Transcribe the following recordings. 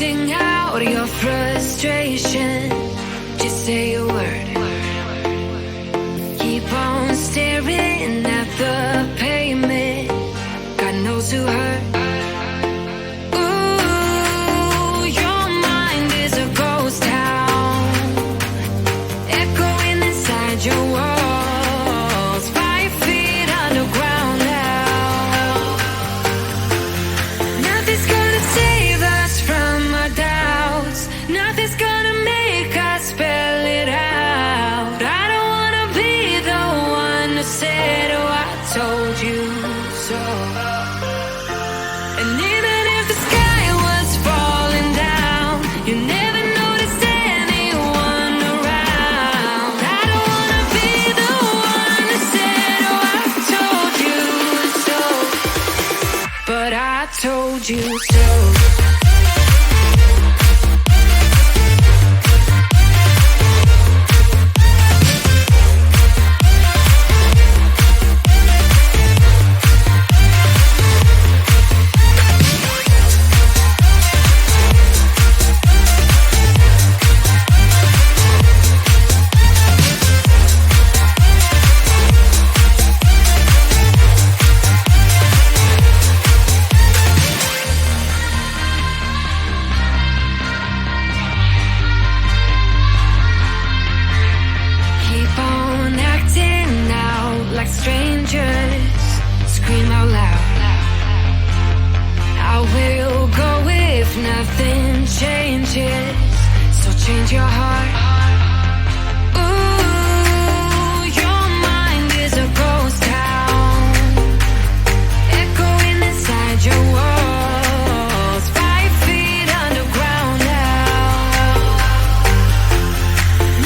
Sing out your frustration, just say a word. Keep on staring at the pavement, God knows who hurt. Ooh, your mind is a ghost town, echoing inside your walls, 5 feet underground now. Nothing's gonna save us from our doubts, nothing's gonna make us spell it out. I don't wanna be the one who said, oh, I told you so. And even if the sky was falling down, you never noticed anyone around. I don't wanna be the one who said, oh, I told you so. But I told you so. Keep on acting out like strangers, scream out loud. I will go if nothing changes, so change your heart. Ooh, your mind is a ghost town, echoing inside your walls, 5 feet underground now.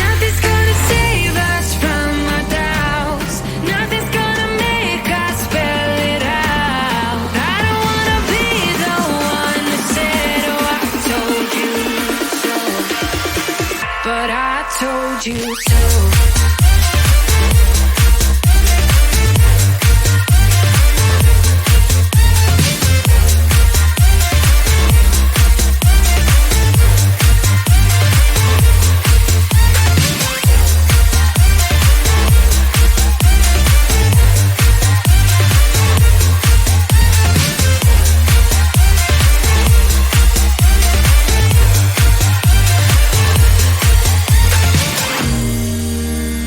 Nothing's gonna save us from our doubts, nothing's gonna make us spell it out. I don't wanna be the one who said, oh, I told you so. But I told you so.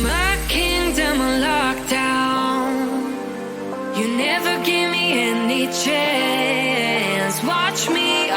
My kingdom on lockdown, you never give me any chance. Watch me